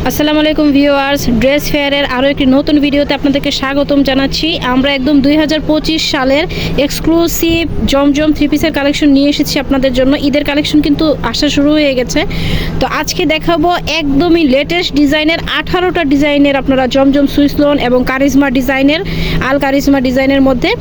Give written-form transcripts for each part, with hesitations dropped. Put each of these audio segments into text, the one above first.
আসসালামু আলাইকুম viewers, dress ফেয়ারের আরও একটি নতুন ভিডিওতে আপনাদেরকে স্বাগতম জানাচ্ছি। আমরা একদম 2025 সালের এক্সক্লুসিভ জমজম থ্রি পিসের কালেকশন নিয়ে এসেছি আপনাদের জন্য। ঈদের কালেকশন কিন্তু আসা শুরু হয়ে গেছে। তো আজকে দেখাবো একদমই লেটেস্ট ডিজাইনের 18টা ডিজাইনের আপনারা জমজম সুইস লোন এবং কারিজমা ডিজাইনের আল কারিজমা ডিজাইনের মধ্যে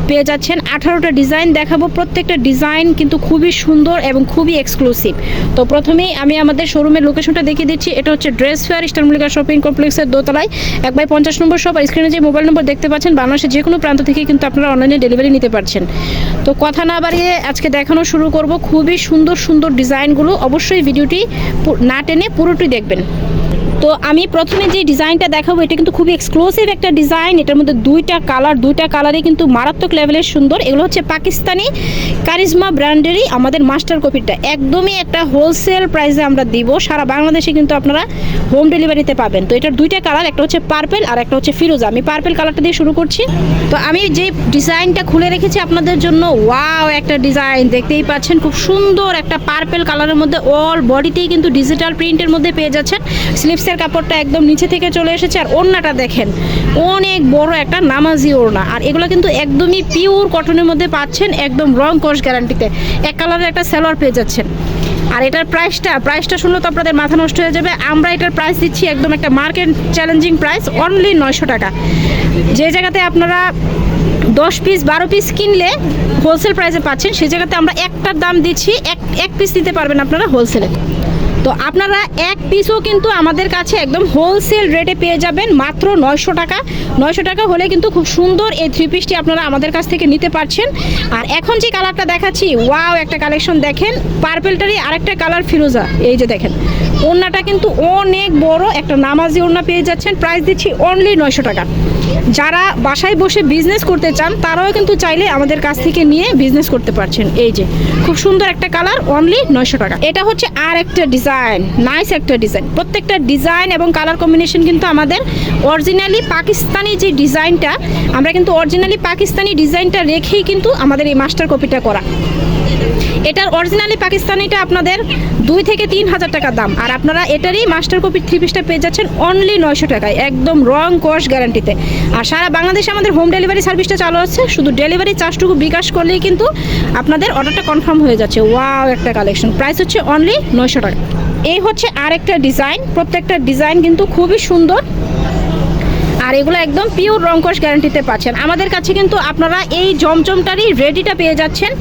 পেয়ে যাচ্ছেন। 18টা ডিজাইন দেখাবো, প্রত্যেকটা ডিজাইন কিন্তু খুবই সুন্দর এবং খুবই এক্সক্লুসিভ। তো প্রথমেই আমি আমাদের শোরুমের লোকেশনটা দেখিয়ে দিচ্ছি। এটা হচ্ছে dress fair, eastern Mallika shopping কমপ্লেক্সের দোতলায় 1/50 নম্বর শপ। আর স্ক্রিনে যে মোবাইল নম্বর দেখতে পাচ্ছেন, বাংলাদেশের যে কোনো প্রান্ত থেকে কিন্তু আপনারা অনলাইনে ডেলিভারি নিতে পারছেন। তো কথা না বাড়িয়ে আজকে দেখানো শুরু করব খুবই সুন্দর সুন্দর ডিজাইনগুলো। অবশ্যই ভিডিওটি না টেনে পুরোটি দেখবেন। তো আমি প্রথমে যে ডিজাইনটা দেখাবো এটা কিন্তু খুবই এক্সক্লুসিভ একটা ডিজাইন। এটার মধ্যে দুইটা কালারই কিন্তু মারাত্মক লেভেলের সুন্দর। এগুলো হচ্ছে পাকিস্তানি কারিজমা ব্র্যান্ডেরই আমাদের মাস্টার কপিটা। একদমই একটা হোলসেল প্রাইসে আমরা দিব, সারা বাংলাদেশে কিন্তু আপনারা হোম ডেলিভারিতে পাবেন। তো এটার দুইটা কালার, একটা হচ্ছে পার্পেল আর একটা হচ্ছে ফিরোজা। আমি পার্পেল কালারটা দিয়ে শুরু করছি। তো আমি যে ডিজাইনটা খুলে রেখেছি আপনাদের জন্য, ওয়াও একটা ডিজাইন দেখতেই পাচ্ছেন, খুব সুন্দর একটা পার্পেল কালারের মধ্যে অল বডিতেই কিন্তু ডিজিটাল প্রিন্টের মধ্যে পেয়ে যাচ্ছেন। স্লিভসের কাপড়টা একদম নিচে থেকে চলে এসেছে। আর ওড়নাটা দেখেন, অনেক বড় একটা নামাজি ওড়না। আর এগুলো কিন্তু একদমই পিওর কটনের মধ্যে পাচ্ছেন, একদম রং কস গ্যারান্টিতে। এক কালারের একটা সালোয়ার পেয়ে যাচ্ছেন। আর এটার প্রাইসটা শুনলে তো আপনাদের মাথা নষ্ট হয়ে যাবে। আমরা এটার প্রাইস দিচ্ছি একদম একটা মার্কেট চ্যালেঞ্জিং প্রাইস, অনলি 900 টাকা। যে জায়গাতে আপনারা 10 পিস 12 পিস কিনলে হোলসেল প্রাইসে পাচ্ছেন, সেই জায়গাতে আমরা একটার দাম দিচ্ছি, এক পিস নিতে পারবেন আপনারা হোলসেলে। তো আপনারা এক পিসও কিন্তু আমাদের কাছে একদম হোলসেল রেটে পেয়ে যাবেন মাত্র 900 টাকা। 900 টাকা হলে কিন্তু খুব সুন্দর এই থ্রি পিসটি আপনারা আমাদের কাছ থেকে নিতে পারছেন। আর এখন যে কালারটা দেখাচ্ছি, ওয়াও একটা কালেকশন দেখেন, পার্পেলটারই আরেকটা কালার ফিরোজা। এই যে দেখেন, ওড়নাটা কিন্তু অনেক বড় একটা নামাজি ওড়না পেয়ে যাচ্ছেন। প্রাইস দিচ্ছি অনলি 900 টাকা। যারা বাসায় বসে বিজনেস করতে চান তারাও কিন্তু চাইলে আমাদের কাছ থেকে নিয়ে বিজনেস করতে পারছেন। এই যে খুব সুন্দর একটা কালার, অনলি 900 টাকা। এটা হচ্ছে আর একটা ডিজাইন, নাইস একটা ডিজাইন। প্রত্যেকটা ডিজাইন এবং কালার কম্বিনেশন কিন্তু আমাদের অরিজিনালি পাকিস্তানি যে ডিজাইনটা, আমরা কিন্তু অরিজিনালি পাকিস্তানি ডিজাইনটা রেখেই কিন্তু আমাদের এই মাস্টার কপিটা করা। এটার অরিজিনালি পাকিস্তানিটা আপনাদের 2 থেকে 3 হাজার টাকা দাম। আর আপনারা এটারই মাস্টার কপির থ্রি পিসটা পেয়ে যাচ্ছেন অনলি 900 টাকায়, একদম রং কস গ্যারান্টিতে। আর সারা বাংলাদেশে আমাদের হোম ডেলিভারি সার্ভিসটা চালু আছে। শুধু ডেলিভারি চার্জটুকু বিকাশ করলেই কিন্তু আপনাদের অর্ডারটা কনফার্ম হয়ে যাচ্ছে। ওয়াও একটা কালেকশন, প্রাইস হচ্ছে অনলি 900 টাকা। এই হচ্ছে আরেকটা ডিজাইন, প্রত্যেকটা ডিজাইন কিন্তু খুবই সুন্দর। আর এগুলো একদম পিওর রংকশ গ্যারান্টিতে পাচ্ছেন আমাদের কাছে। কিন্তু আপনারা এই জমজমটারই রেডিটা পেয়ে যাচ্ছেন।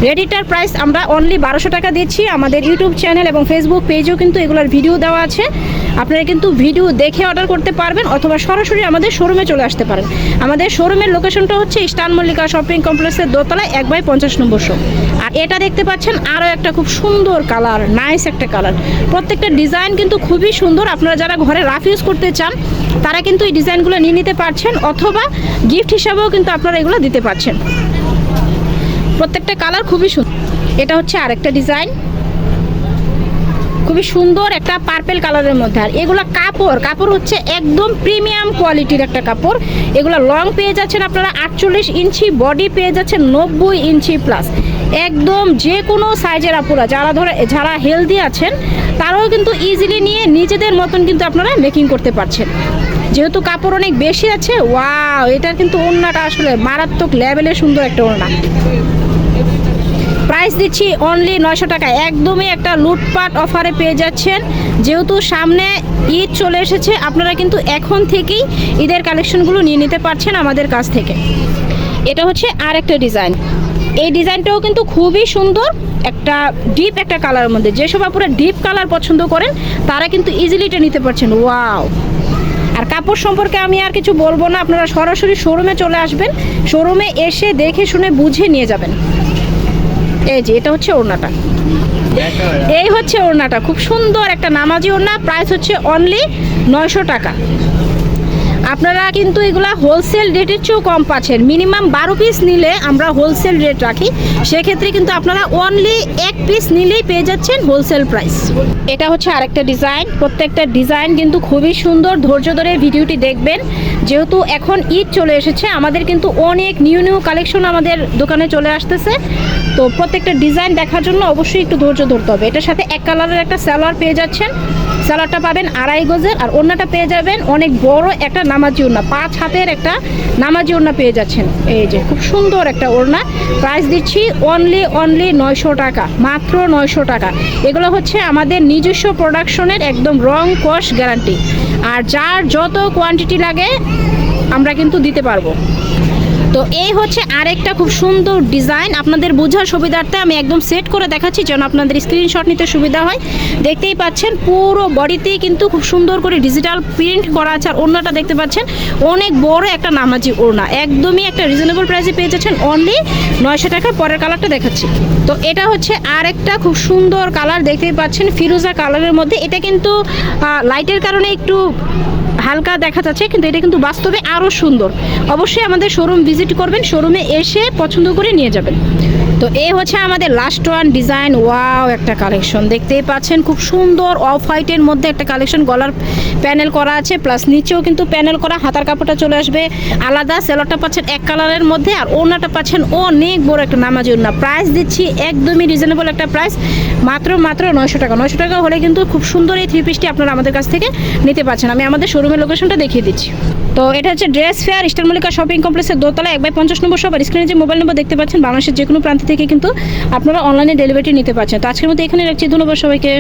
রেডিটার প্রাইস আমরা অনলি 1200 টাকা দিচ্ছি। আমাদের ইউটিউব চ্যানেল এবং ফেসবুক পেজেও কিন্তু এগুলোর ভিডিও দেওয়া আছে। আপনারা কিন্তু ভিডিও দেখে অর্ডার করতে পারবেন অথবা সরাসরি আমাদের শোরুমে চলে আসতে পারেন। আমাদের শোরুমের লোকেশনটা হচ্ছে ইস্টার্ন মল্লিকা শপিং কমপ্লেক্সের দোতলায় 1/50 নম্বর শপ। আর এটা দেখতে পাচ্ছেন আরও একটা খুব সুন্দর কালার, নাইস একটা কালার। প্রত্যেকটা ডিজাইন কিন্তু খুবই সুন্দর। আপনারা যারা ঘরে রাফ ইউজ করতে চান তারা কিন্তু এই ডিজাইনগুলো নিয়ে নিতে পারছেন, অথবা গিফট হিসাবেও কিন্তু আপনারা এগুলো দিতে পারছেন। প্রত্যেকটা কালার খুবই সুন্দর। এটা হচ্ছে আরেকটা ডিজাইন, খুবই সুন্দর একটা পার্পেল কালারের মধ্যে। আর এগুলো কাপড় হচ্ছে একদম প্রিমিয়াম কোয়ালিটির একটা কাপড়। এগুলো লং পেয়ে যাচ্ছেন আপনারা 48 ইঞ্চি, বডি পেয়ে যাচ্ছেন 90 ইঞ্চি প্লাস। একদম যে কোনো সাইজের আপুরা যারা হেলদি আছেন তারাও কিন্তু ইজিলি নিয়ে নিজেদের মতন কিন্তু আপনারা মেকিং করতে পারছেন, যেহেতু কাপড় অনেক বেশি আছে। ওয়াও, এটার কিন্তু ওড়নাটা আসলে মারাত্মক লেভেলের সুন্দর একটা ওড়না। প্রাইস দিচ্ছি অনলি 900 টাকা। একদমই একটা লুটপাট অফারে পেয়ে যাচ্ছেন। যেহেতু সামনে ঈদ চলে এসেছে, আপনারা কিন্তু এখন থেকেই ঈদের কালেকশনগুলো নিয়ে নিতে পারছেন আমাদের কাছ থেকে। এটা হচ্ছে আর একটা ডিজাইন। এই ডিজাইনটাও কিন্তু খুবই সুন্দর, একটা ডিপ একটা কালারের মধ্যে। যেসব আপুরা ডিপ কালার পছন্দ করেন তারা কিন্তু ইজিলি এটা নিতে পারছেন। ওয়াও। আর কাপড় সম্পর্কে আমি আর কিছু বলবো না, আপনারা সরাসরি শোরুমে চলে আসবেন, শোরুমে এসে দেখে শুনে বুঝে নিয়ে যাবেন। এই যে এটা হচ্ছে ওড়নাটা, এই হচ্ছে ওড়নাটা, খুব সুন্দর একটা নামাজি ওড়না। প্রাইস হচ্ছে অনলি 900 টাকা। আপনারা কিন্তু এগুলা হোলসেল রেটের চেয়েও কম পাচ্ছেন। মিনিমাম 12 পিস নিলে আমরা হোলসেল রেট রাখি, সেক্ষেত্রে কিন্তু আপনারা অনলি এক পিস নিলেই পেয়ে যাচ্ছেন হোলসেল প্রাইস। এটা হচ্ছে আরেকটা ডিজাইন। প্রত্যেকটা ডিজাইন কিন্তু খুবই সুন্দর। ধৈর্য ধরে ভিডিওটি দেখবেন, যেহেতু এখন ঈদ চলে এসেছে, আমাদের কিন্তু অনেক নিউ কালেকশন আমাদের দোকানে চলে আসতেছে। তো প্রত্যেকটা ডিজাইন দেখার জন্য অবশ্যই একটু ধৈর্য ধরতে হবে। এটার সাথে এক কালারের একটা সালোয়ার পেয়ে যাচ্ছেন। সালোয়ারটা পাবেন 2.5 গজের, আর ওড়নাটা পেয়ে যাবেন অনেক বড় একটা নামাজি ওড়না, 5 হাতের একটা নামাজি ওড়না পেয়ে যাচ্ছেন। এই যে খুব সুন্দর একটা ওড়না, প্রাইস দিচ্ছি অনলি 900 টাকা, মাত্র 900 টাকা। এগুলো হচ্ছে আমাদের নিজস্ব প্রোডাকশনের, একদম রং কস গ্যারান্টি। আর যার যত কোয়ান্টিটি লাগে আমরা কিন্তু দিতে পারবো। তো এই হচ্ছে আরেকটা খুব সুন্দর ডিজাইন, আপনাদের বোঝার সুবিধার্থে আমি একদম সেট করে দেখাচ্ছি যেন আপনাদের স্ক্রিনশট নিতে সুবিধা হয়। দেখতেই পাচ্ছেন পুরো বডিতেই কিন্তু খুব সুন্দর করে ডিজিটাল প্রিন্ট করা আছে। আর ওড়নাটা দেখতে পাচ্ছেন অনেক বড় একটা নামাজি ওড়না, একদমই একটা রিজনেবল প্রাইসে পেয়ে যাচ্ছেন অনলি 900 টাকা। পরের কালারটা দেখাচ্ছি। তো এটা হচ্ছে আরেকটা খুব সুন্দর কালার, দেখতেই পাচ্ছেন ফিরোজা কালারের মধ্যে। এটা কিন্তু লাইটের কারণে একটু হালকা দেখা যাচ্ছে, কিন্তু এটা কিন্তু বাস্তবে আরও সুন্দর। অবশ্যই আমাদের শোরুম ভিজিট করবেন, শোরুমে এসে পছন্দ করে নিয়ে যাবেন। তো এই হচ্ছে আমাদের লাস্ট ওয়ান ডিজাইন। ওয়াও, একটা কালেকশন দেখতেই পাচ্ছেন খুব সুন্দর অফ হোয়াইটের মধ্যে একটা কালেকশন, গলার প্যানেল করা আছে, প্লাস নিচেও কিন্তু প্যানেল করা, হাতার কাপড়টা চলে আসবে আলাদা, সেলোয়ারটা পাচ্ছেন এক কালারের মধ্যে, আর ওড়নাটা পাচ্ছেন অনেক বড় একটা নামাজি ওড়না। প্রাইস দিচ্ছি একদমই রিজনেবল একটা প্রাইস, মাত্র 900 টাকা। 900 টাকা হলে কিন্তু খুব সুন্দর এই 3 পিসটি আপনারা আমাদের কাছ থেকে নিতে পারছেন। আমি আমাদের শোরুমের লোকেশনটা দেখিয়ে দিচ্ছি। তো এটা হচ্ছে dress fair, star Mallika shopping কমপ্লেক্সের দোতলা 1/50 নম্বর শপ। আর স্ক্রিনে যে মোবাইল নম্বর দেখতে পাচ্ছেন, বাংলাদেশের যে কোনো প্রান্ত থেকে কিন্তু আপনারা অনলাইনে ডেলিভারি নিতে পারছেন। তো আজকের মতো এখানে রাখছি, ধন্যবাদ সবাইকে।